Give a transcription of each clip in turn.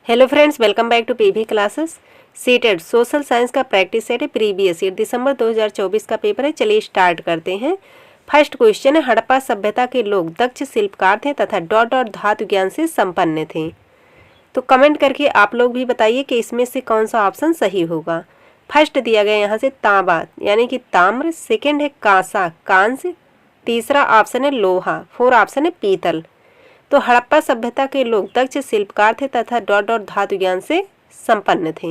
Hello friends, welcome back to PV classes. CTET social science का practice set है। Previous year December 2024 का paper है। चलिए start करते हैं। फर्स्ट क्वेश्चन है, हड़प्पा सभ्यता के लोग दक्ष शिल्पकार थे तथा डॉट डॉट धातु ज्ञान से संपन्न थे। तो कमेंट करके आप लोग भी बताइए कि इसमें से कौन सा ऑप्शन सही होगा। फर्स्ट दिया गया यहाँ से तांबा यानी कि ताम्र, सेकेंड है कांसा कांस्य, तीसरा ऑप्शन है लोहा, फोर ऑप्शन है पीतल। तो हड़प्पा सभ्यता के लोग दक्ष शिल्पकार थे तथा डॉट डॉट धातु ज्ञान से संपन्न थे।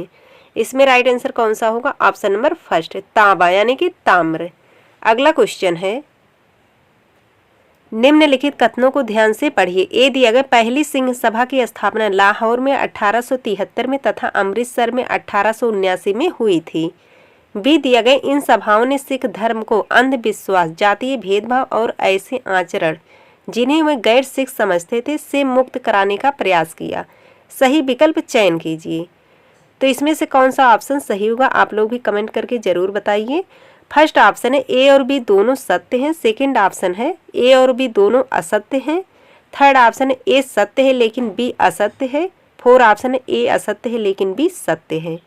इसमें राइट आंसर कौन सा होगा? ऑप्शन नंबर फर्स्ट, तांबा यानी कि ताम्र। अगला क्वेश्चन है, निम्नलिखित कथनों को ध्यान से पढ़िए। ए दिया गया, पहली सिंह सभा की स्थापना लाहौर में 1873 में तथा अमृतसर में 1879 में हुई थी। बी दिया गया, इन सभाओं ने सिख धर्म को अंधविश्वास, जातीय भेदभाव और ऐसे आचरण जिन्हें वे गैर सिख समझते थे से मुक्त कराने का प्रयास किया। सही विकल्प चयन कीजिए। तो इसमें से कौन सा ऑप्शन सही होगा आप लोग भी कमेंट करके जरूर बताइए। फर्स्ट ऑप्शन है ए और बी दोनों सत्य हैं। सेकंड ऑप्शन है ए और बी दोनों असत्य हैं। थर्ड ऑप्शन है ए सत्य है लेकिन बी असत्य है। फोर ऑप्शन है ए असत्य है लेकिन बी सत्य है।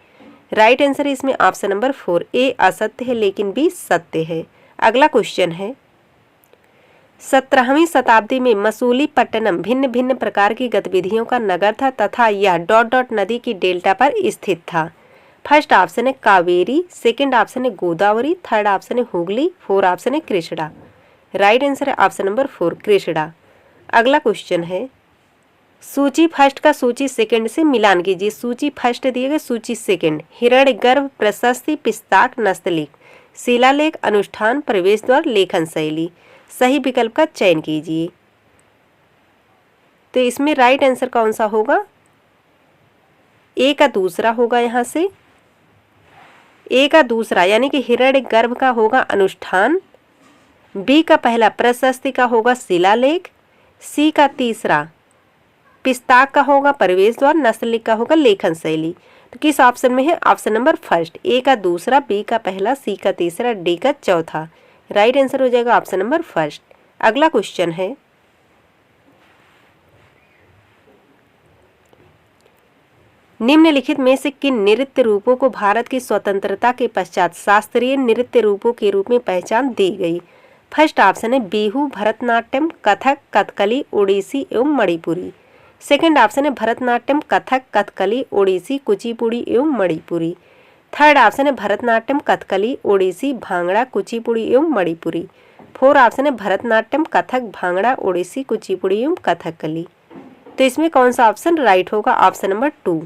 राइट आंसर है इसमें ऑप्शन नंबर फोर, ए असत्य है लेकिन बी सत्य है। अगला क्वेश्चन है, 17वीं शताब्दी में मसूलीपट्टनम भिन्न भिन्न प्रकार की गतिविधियों का नगर था तथा यह डॉट डॉट नदी की डेल्टा पर स्थित था। फर्स्ट ऑप्शन है कावेरी, सेकंड ऑप्शन है गोदावरी, थर्ड ऑप्शन है हुगली, फोर ऑप्शन है कृष्णा। राइट आंसर है ऑप्शन नंबर फोर, कृष्णा। अगला क्वेश्चन है, सूची फर्स्ट का सूची सेकंड से मिलान कीजिए। सूची फर्स्ट दिए गए, सूची सेकंड, हिरण्यगर्भ, प्रशस्ति, पिस्ताक, नस्तलीक, शिलालेख, अनुष्ठान, प्रवेश द्वार, लेखन शैली। सही विकल्प का चयन कीजिए। तो इसमें राइट आंसर कौन सा होगा? ए का दूसरा होगा। यहाँ से ए का दूसरा यानी कि हिरण्यगर्भ का होगा अनुष्ठान, बी का पहला प्रशस्ति का होगा शिलालेख, सी का तीसरा पिस्ताक का होगा प्रवेश द्वार, नस्तलीक का होगा लेखन शैली। तो किस ऑप्शन में है? ऑप्शन नंबर फर्स्ट, ए का दूसरा, बी का पहला, सी का तीसरा, डी का चौथा। राइट आंसर हो जाएगा ऑप्शन नंबर फर्स्ट। अगला क्वेश्चन है, निम्नलिखित में से किन नृत्य रूपों को भारत की स्वतंत्रता के पश्चात शास्त्रीय नृत्य रूपों के रूप में पहचान दी गई? फर्स्ट ऑप्शन है बिहू, भरतनाट्यम, कथक, कथकली, ओडिसी एवं मणिपुरी। सेकंड ऑप्शन है भरतनाट्यम, कथक, कथकली, ओडिसी, कुचिपुड़ी एवं मणिपुरी। थर्ड ऑप्शन है भरतनाट्यम, कथकली, ओडिसी, भांगड़ा, कुचिपुड़ी एवं मणिपुरी। फोर ऑप्शन है भरतनाट्यम, कथक, भांगड़ा, ओडिसी, कुचिपुड़ी एवं कथकली। तो इसमें कौन सा ऑप्शन राइट होगा? Option number two.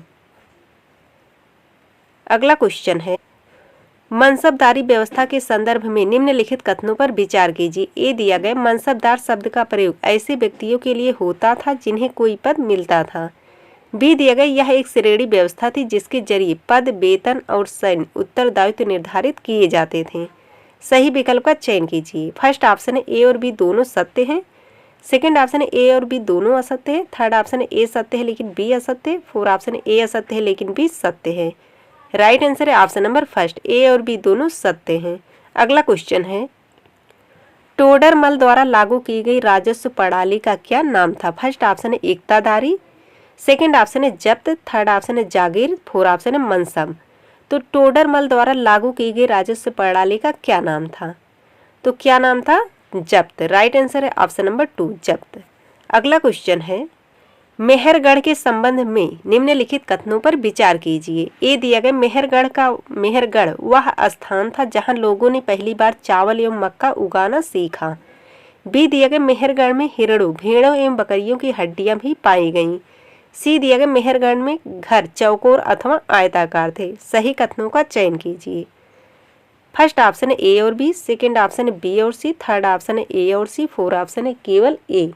अगला क्वेश्चन है, मनसबदारी व्यवस्था के संदर्भ में निम्नलिखित कथनों पर विचार कीजिए। ए दिया गया, मनसबदार शब्द का प्रयोग ऐसे व्यक्तियों के लिए होता था जिन्हें कोई पद मिलता था। बी दिया गया, यह एक श्रेणी व्यवस्था थी जिसके जरिए पद, वेतन और सैन्य उत्तरदायित्व निर्धारित किए जाते थे। सही विकल्प का चयन कीजिए। फर्स्ट ऑप्शन है ए और बी दोनों सत्य हैं। सेकंड ऑप्शन है ए और बी दोनों असत्य है। थर्ड ऑप्शन है ए सत्य है लेकिन बी असत्य है। फोर ऑप्शन है ए असत्य है लेकिन बी सत्य है। राइट आंसर है ऑप्शन नंबर फर्स्ट, ए और बी दोनों सत्य हैं। अगला क्वेश्चन है, टोडरमल द्वारा लागू की गई राजस्व प्रणाली का क्या नाम था? फर्स्ट ऑप्शन है एकतादारी, सेकंड ऑप्शन है जब्त, थर्ड ऑप्शन है जागीर, फोर ऑप्शन है मनसब। तो टोडरमल द्वारा लागू की गई राजस्व प्रणाली का क्या नाम था? तो क्या नाम था? जब्त। राइट आंसर है ऑप्शन नंबर टू, जब्त। अगला क्वेश्चन है, मेहरगढ़ के संबंध में निम्नलिखित कथनों पर विचार कीजिए। ए दिया गया, मेहरगढ़ वह स्थान था जहां लोगों ने पहली बार चावल एवं मक्का उगाना सीखा। बी दिया गया, मेहरगढ़ में हिरणों, भेड़ों एवं बकरियों की हड्डियां भी पाई गईं। सी दिया गया, मेहरगढ़ में घर चौकोर अथवा आयताकार थे। सही कथनों का चयन कीजिए। फर्स्ट ऑप्शन है ए और बी, सेकंड ऑप्शन है बी और सी, थर्ड ऑप्शन है ए और सी, फोर ऑप्शन है केवल ए।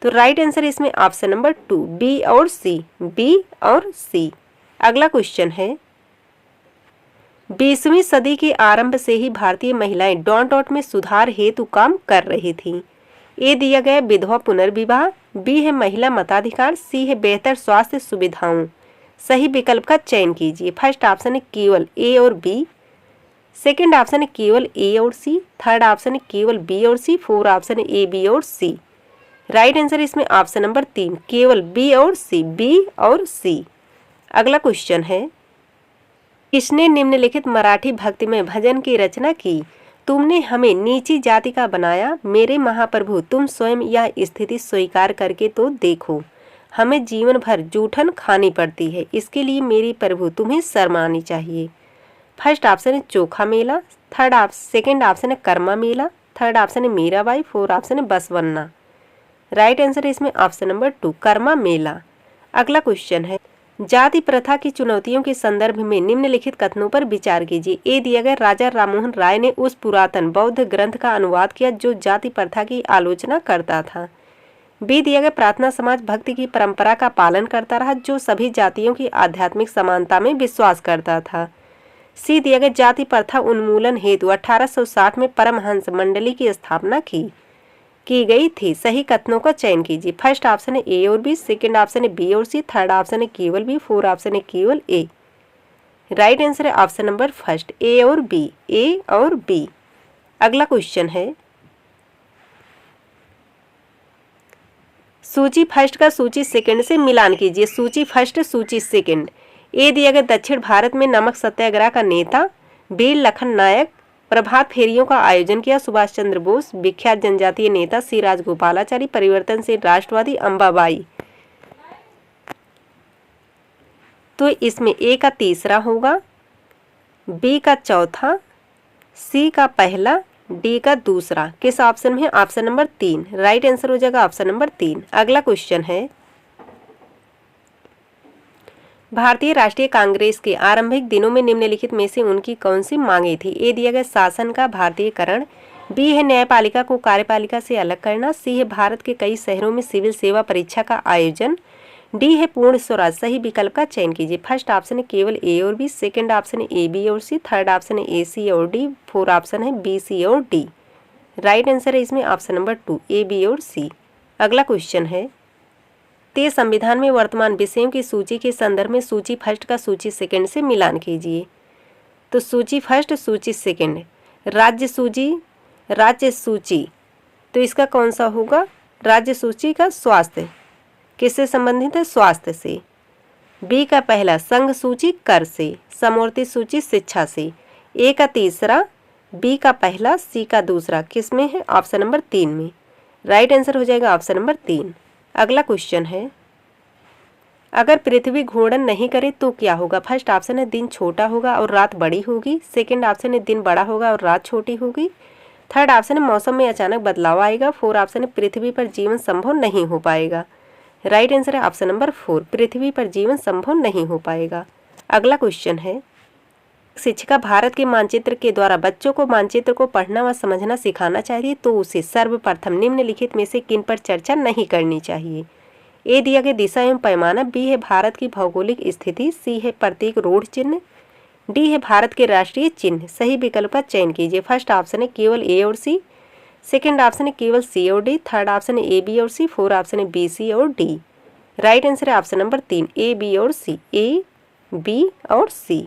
तो राइट आंसर इसमें ऑप्शन नंबर टू, बी और सी, बी और सी। अगला क्वेश्चन है, 20वीं सदी के आरंभ से ही भारतीय महिलाएं डॉट डॉट में सुधार हेतु काम कर रही थीं। ए दिया गया, विधवा पुनर्विवाह, बी है महिला मताधिकार, सी है बेहतर स्वास्थ्य सुविधाओं। सही विकल्प का चयन कीजिए। फर्स्ट ऑप्शन है केवल ए और बी, सेकंड ऑप्शन है केवल ए और सी, थर्ड ऑप्शन है केवल बी और सी, फोर ऑप्शन है ए, बी और सी। राइट आंसर इसमें ऑप्शन नंबर 3 केवल बी और सी, बी और सी। अगला क्वेश्चन है, किसने निम्नलिखित मराठी भक्तिमय भजन की रचना की? तुमने हमें नीची जाति का बनाया, मेरे महाप्रभु तुम स्वयं यह स्थिति स्वीकार करके तो देखो, हमें जीवन भर जूठन खानी पड़ती है, इसके लिए मेरी प्रभु तुम्हें शर्म आनी चाहिए। फर्स्ट ऑप्शन है चोखा मेला, सेकंड ऑप्शन है कर्मा मेला, थर्ड ऑप्शन है मीराबाई, फोर्थ ऑप्शन है बसवन्ना। राइट आंसर है इसमें ऑप्शन नंबर 2 कर्मा मेला। अगला क्वेश्चन है, जाति प्रथा की चुनौतियों के संदर्भ में निम्नलिखित कथनों पर विचार कीजिए। ए दिया गया, राजा राममोहन राय ने उस पुरातन बौद्ध ग्रंथ का अनुवाद किया जो जाति प्रथा की आलोचना करता था। बी दिया गया, प्रार्थना समाज भक्ति की परंपरा का पालन करता रहा जो सभी जातियों की आध्यात्मिक समानता में विश्वास करता था। सी दिया गया, जाति प्रथा उन्मूलन हेतु 1860 में परमहंस मंडली की स्थापना की गई थी। सही कथनों का चयन कीजिए। फर्स्ट ऑप्शन है ए और बी, सेकंड ऑप्शन है बी और सी, थर्ड ऑप्शन है केवल बी, फोर्थ ऑप्शन है केवल ए। राइट आंसर है ऑप्शन नंबर फर्स्ट ए और बी, ए और बी। अगला क्वेश्चन है, सूची फर्स्ट का सूची सेकंड से मिलान कीजिए। सूची फर्स्ट सूची सेकंड। ए दिया गया, दक्षिण भारत में नमक सत्याग्रह का नेता वीर लखन नायक, प्रभात फेरियों का आयोजन किया सुभाष चंद्र बोस, विख्यात जनजातीय नेता सी राजगोपालाचारी, परिवर्तनशील राष्ट्रवादी अंबाबाई। तो इसमें ए का तीसरा होगा, बी का चौथा, सी का पहला, डी का दूसरा। किस ऑप्शन में? Option number 3। राइट आंसर हो जाएगा ऑप्शन नंबर 3। अगला क्वेश्चन है, भारतीय राष्ट्रीय कांग्रेस के आरंभिक दिनों में निम्नलिखित में से उनकी कौन सी मांगे थी? ए दिया गया, शासन का भारतीयकरण, बी है न्यायपालिका को कार्यपालिका से अलग करना, सी है भारत के कई शहरों में सिविल सेवा परीक्षा का आयोजन, डी है पूर्ण स्वराज। सही विकल्प का चयन कीजिए। फर्स्ट ऑप्शन है केवल ए और बी, सेकंड ऑप्शन है ए बी और सी, थर्ड ऑप्शन है ए सी और डी, फोर्थ ऑप्शन है बी सी और डी। राइट आंसर है इसमें ऑप्शन नंबर 2 ए बी और सी। अगला क्वेश्चन है, ते संविधान में वर्तमान विषयों की सूची के संदर्भ में सूची फर्स्ट का सूची सेकंड से मिलान कीजिए। तो सूची फर्स्ट सूची सेकंड, राज्य सूची, तो इसका कौन सा होगा? राज्य सूची का स्वास्थ्य, किससे संबंधित है? स्वास्थ्य से। बी का पहला, संघ सूची कर से, समवर्ती सूची शिक्षा से। ए का तीसरा, बी का पहला, सी का दूसरा, किस में है? ऑप्शन नंबर 3 में। राइट आंसर हो जाएगा ऑप्शन नंबर 3। अगला क्वेश्चन है, अगर पृथ्वी घूर्णन नहीं करे तो क्या होगा? फर्स्ट ऑप्शन है दिन छोटा होगा और रात बड़ी होगी, सेकंड ऑप्शन है दिन बड़ा होगा और रात छोटी होगी, थर्ड ऑप्शन है मौसम में अचानक बदलाव आएगा, फोर्थ ऑप्शन है पृथ्वी पर जीवन संभव नहीं हो पाएगा। राइट आंसर है ऑप्शन नंबर 4, पृथ्वी पर जीवन संभव नहीं हो पाएगा। अगला क्वेश्चन है, शिक्षिका भारत के मानचित्र के द्वारा बच्चों को मानचित्र को पढ़ना व समझना सिखाना चाहिए तो उसे सर्वप्रथम निम्नलिखित में से किन पर चर्चा नहीं करनी चाहिए? ए दिया गया, दिशा एवं पैमाना, बी है भारत की भौगोलिक स्थिति, सी है प्रतीक रोड चिन्ह, डी है भारत के राष्ट्रीय चिन्ह। सही विकल्प का चयन कीजिए। फर्स्ट ऑप्शन है केवल ए और सी, सेकंड ऑप्शन है केवल सी और डी, थर्ड ऑप्शन है ए बी और सी, फोर्थ ऑप्शन है बी सी और डी। राइट आंसर है ऑप्शन नंबर 3 ए बी और सी, ए बी और सी।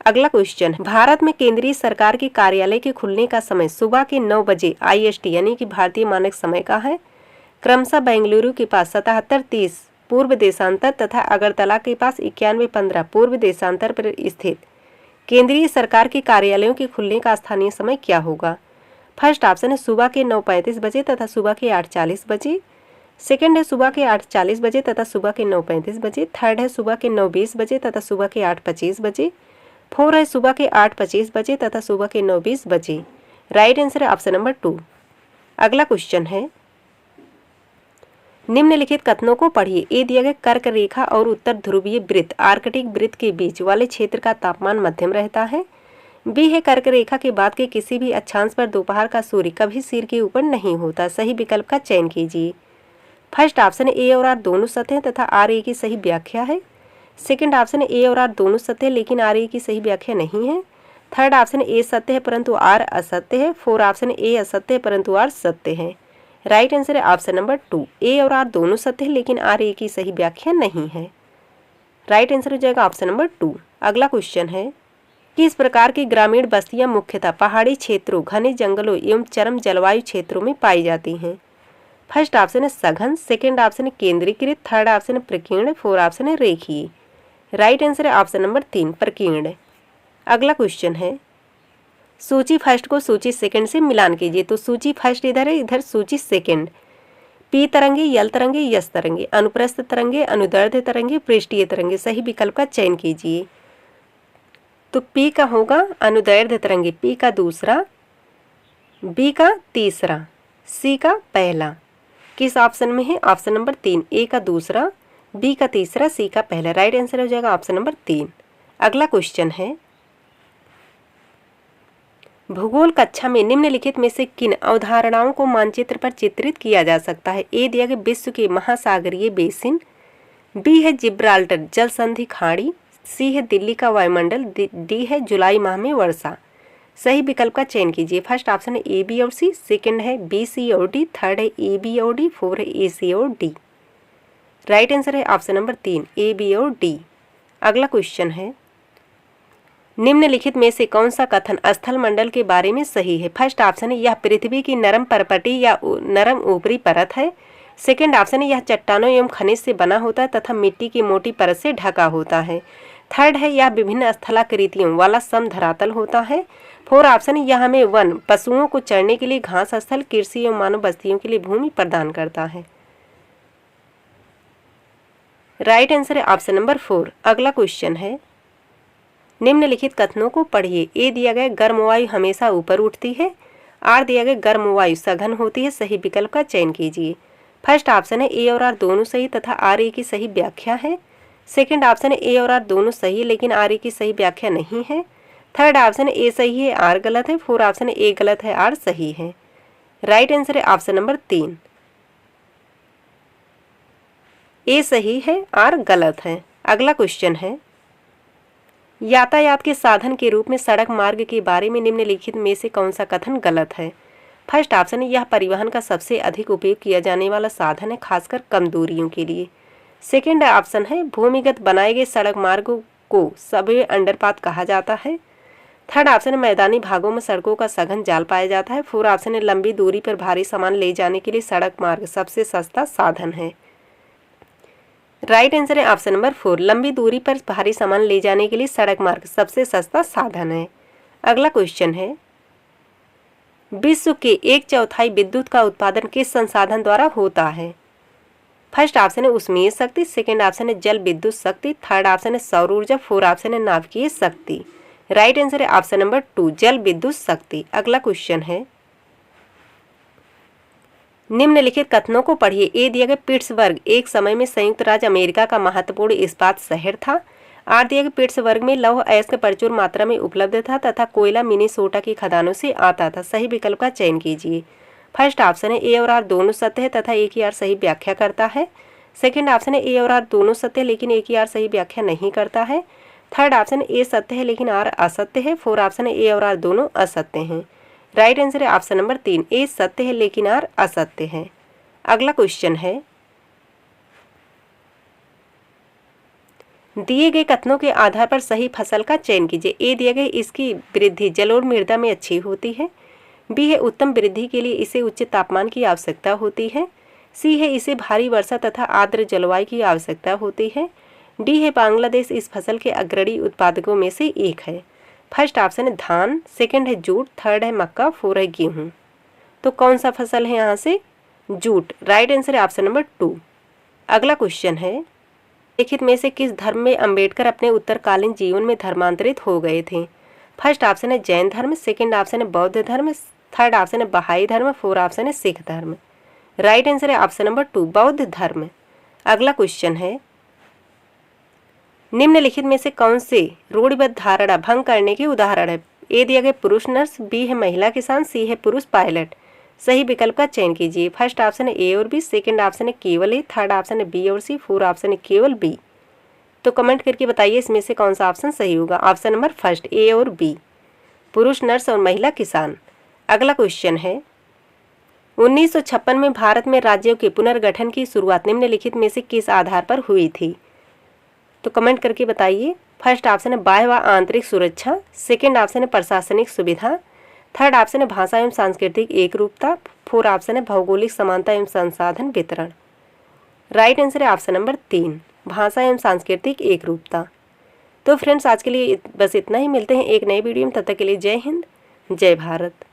अगला क्वेश्चन, भारत में केंद्रीय सरकार के कार्यालय के खुलने का समय सुबह के 9 बजे IST यानी कि भारतीय मानक समय का है। क्रमशः बेंगलुरु के पास 77:30 पूर्व देशांतर तथा अगरतला के पास 91:15 पूर्व देशांतर पर स्थित केंद्रीय सरकार के कार्यालयों के खुलने का स्थानीय समय क्या होगा? फर्स्ट ऑप्शन है सुबह के 9:35 बजे तथा सुबह के 8:40 बजे, सेकंड है सुबह के 8:40 बजे तथा सुबह के 9:35 बजे, थर्ड है सुबह के 9:20 बजे तथा सुबह के 8:25 बजे, फोर्थ है सुबह के 8:25 बजे तथा सुबह के 9:20 बजे। राइट आंसर है ऑप्शन नंबर 2। अगला क्वेश्चन है, निम्नलिखित कथनों को पढ़िए। ए दिया गया, कर्क रेखा और उत्तर ध्रुवीय वृत्त आर्कटिक वृत्त के बीच वाले क्षेत्र का तापमान मध्यम रहता है। बी है, कर्क रेखा के बाद के किसी भी अक्षांश पर दोपहर का सूर्य कभी सिर के ऊपर नहीं होता। सही विकल्प का चयन कीजिए। फर्स्ट ऑप्शन है ए और आर दोनों सत्य तथा आर ए की सही व्याख्या है, सेकंड ऑप्शन है ए और आर दोनों सत्य लेकिन आर ए की सही व्याख्या नहीं है, थर्ड ऑप्शन ए सत्य है परंतु आर असत्य है, फोर्थ ऑप्शन ए असत्य है परंतु आर सत्य है। राइट आंसर है ऑप्शन नंबर 2 ए और आर दोनों सत्य है लेकिन आर ए की सही व्याख्या नहीं है। राइट आंसर हो जाएगा ऑप्शन नंबर 2। अगला क्वेश्चन है, किस प्रकार की ग्रामीण बस्तियां मुख्यतः पहाड़ी क्षेत्रों, घने जंगलों एवं चरम जलवायु क्षेत्रों में पाई जाती हैं? फर्स्ट ऑप्शन है सघन, सेकंड ऑप्शन है केंद्रीकृत, थर्ड ऑप्शन है प्रकीर्ण, फोर्थ ऑप्शन है रेखीय। राइट आंसर है ऑप्शन नंबर 3 प्रकीर्ण। अगला क्वेश्चन है सूची फर्स्ट को सूची सेकंड से मिलान कीजिए। तो सूची फर्स्ट इधर है, इधर सूची सेकंड। पी तरंगे, यल तरंगे, यस तरंगे, अनुप्रस्थ तरंगे, अनुदैर्ध्य तरंगे, पृष्ठीय तरंगे, सही विकल्प का चयन कीजिए। तो पी का होगा अनुदैर्ध्य तरंगे, पी का दूसरा, बी का तीसरा, सी का पहला। किस ऑप्शन में है? ऑप्शन नंबर 3, ए का दूसरा, बी का तीसरा, सी का पहला। राइट आंसर हो जाएगा ऑप्शन नंबर 3। अगला क्वेश्चन है भूगोल कक्षा में निम्नलिखित में से किन अवधारणाओं को मानचित्र पर चित्रित किया जा सकता है? ए दिया गया विश्व के महासागरीय बेसिन, बी है जिब्राल्टर जल संधि खाड़ी, सी है दिल्ली का वायुमंडल, डी है जुलाई माह में वर्षा। सही विकल्प का चयन कीजिए। फर्स्ट ऑप्शन है ए बी और सी, सेकंड है बी सी और डी, थर्ड है ए बी और डी, फोर्थ है ए सी और डी। राइट आंसर है ऑप्शन नंबर 3 ए बी और डी। अगला क्वेश्चन है निम्नलिखित में से कौन सा कथन स्थल मंडल के बारे में सही है? फर्स्ट ऑप्शन है यह पृथ्वी की नरम परपटी या नरम ऊपरी परत है, सेकंड ऑप्शन है यह चट्टानों एवं खनिज से बना होता है तथा मिट्टी की मोटी परत से ढका होता है, थर्ड है यह विभिन्न स्थलाकृतियों वाला समधरातल होता है, फोर्थ ऑप्शन है यह हमें वन पशुओं को चरने के लिए घास स्थल, कृषि एवं मानव बस्तियों के लिए भूमि प्रदान करता है। राइट आंसर है ऑप्शन नंबर 4। अगला क्वेश्चन है निम्नलिखित कथनों को पढ़िए। ए दिया गया गर्म वायु हमेशा ऊपर उठती है, आर दिया गया गर्म वायु सघन होती है। सही विकल्प का चयन कीजिए। फर्स्ट ऑप्शन है ए और आर दोनों सही तथा आर ए की सही व्याख्या है, सेकंड ऑप्शन है ए और आर दोनों सही है लेकिन आर ए की सही व्याख्या नहीं है, थर्ड ऑप्शन है ए सही है आर गलत है, फोर्थ ऑप्शन है ए गलत है आर सही है। राइट आंसर है ऑप्शन नंबर 3 ए सही है आर गलत है। अगला क्वेश्चन है यातायात के साधन के रूप में सड़क मार्ग के बारे में निम्नलिखित में से कौन सा कथन गलत है? फर्स्ट ऑप्शन है यह परिवहन का सबसे अधिक उपयोग किया जाने वाला साधन है खासकर कम दूरियों के लिए, सेकंड ऑप्शन है भूमिगत बनाए गए सड़क मार्गों को सबवे अंडरपाथ कहा जाता है, थर्ड ऑप्शन है मैदानी भागों में सड़कों का सघन जाल पाया जाता है, फोर्थ ऑप्शन है लंबी दूरी पर भारी सामान ले जाने के लिए सड़क मार्ग सबसे सस्ता साधन है। राइट आंसर है ऑप्शन नंबर 4 लंबी दूरी पर भारी सामान ले जाने के लिए सड़क मार्ग सबसे सस्ता साधन है। अगला क्वेश्चन है विश्व के 1/4 विद्युत का उत्पादन किस संसाधन द्वारा होता है? फर्स्ट ऑप्शन है उष्मीय शक्ति, सेकंड ऑप्शन है जल विद्युत शक्ति, थर्ड ऑप्शन है सौर ऊर्जा, फोर्थ ऑप्शन है नाभिकीय शक्ति। राइट आंसर है ऑप्शन नंबर 2 जल विद्युत शक्ति। अगला क्वेश्चन है निम्नलिखित कथनों को पढ़िए। ए दिया गया पिट्सबर्ग एक समय में संयुक्त राज्य अमेरिका का महत्वपूर्ण इस्पात शहर था, आर दिया गया पिट्सबर्ग में लौह अयस्क प्रचुर मात्रा में उपलब्ध था तथा कोयला मिनेसोटा की खदानों से आता था। सही विकल्प का चयन कीजिए। फर्स्ट ऑप्शन है ए और आर दोनों सत्य है तथा एक ही आर सही व्याख्या करता है, सेकंड ऑप्शन है ए और आर दोनों सत्य है लेकिन एक ही आर सही व्याख्या नहीं करता है, थर्ड ऑप्शन ए सत्य है लेकिन आर असत्य है, फोर्थ ऑप्शन है ए और आर दोनों असत्य हैं। राइट आंसर है ऑप्शन नंबर 3 ए सत्य है लेकिन आर असत्य है। अगला क्वेश्चन है दिए गए कथनों के आधार पर सही फसल का चयन कीजिए। ए दिया गया इसकी वृद्धि जलोढ़ मृदा में अच्छी होती है, बी है उत्तम वृद्धि के लिए इसे उच्च तापमान की आवश्यकता होती है, सी है इसे भारी वर्षा तथा आर्द्र जलवायु की आवश्यकता होती है, डी है बांग्लादेश इस फसल के अग्रणी उत्पादकों में से एक है। फर्स्ट ऑप्शन है धान, सेकंड है जूट, थर्ड है मक्का, फोर्थ है गेहूं। तो कौन सा फसल है यहाँ से? जूट। राइट आंसर है ऑप्शन नंबर 2। अगला क्वेश्चन है लिखित में से किस धर्म में अंबेडकर अपने उत्तरकालीन जीवन में धर्मांतरित हो गए थे? फर्स्ट ऑप्शन है जैन धर्म, सेकंड ऑप्शन है बौद्ध धर्म, थर्ड ऑप्शन है बहाई धर्म, फोर्थ ऑप्शन है सिख धर्म। राइट आंसर है ऑप्शन नंबर 2 बौद्ध धर्म। अगला क्वेश्चन है निम्नलिखित में से कौन से रूढ़िबद्ध धारणा भंग करने के उदाहरण है? ए दिया गया पुरुष नर्स, बी है महिला किसान, सी है पुरुष पायलट। सही विकल्प का चयन कीजिए। फर्स्ट ऑप्शन है ए और बी, सेकंड ऑप्शन है केवल ए, थर्ड ऑप्शन है बी और सी, फोर्थ ऑप्शन है केवल बी। तो कमेंट करके बताइए इसमें से कौन सा ऑप्शन सही होगा। ऑप्शन नंबर फर्स्ट ए और बी, पुरुष नर्स और महिला किसान। अगला क्वेश्चन है 1956 में भारत में राज्यों के पुनर्गठन की शुरुआत निम्नलिखित में से किस आधार पर हुई थी? तो कमेंट करके बताइए। फर्स्ट ऑप्शन है बाह्य व आंतरिक सुरक्षा, सेकंड ऑप्शन है प्रशासनिक सुविधा, थर्ड ऑप्शन है भाषा एवं सांस्कृतिक एक रूपता। फोर्थ ऑप्शन है भौगोलिक समानता एवं संसाधन वितरण। राइट आंसर है ऑप्शन नंबर 3, भाषा एवं सांस्कृतिक एक रूपता। तो फ्रेंड्स आज के लिए बस इतना ही, मिलते हैं एक नई वीडियो में, तब तक के लिए जय हिंद जय भारत।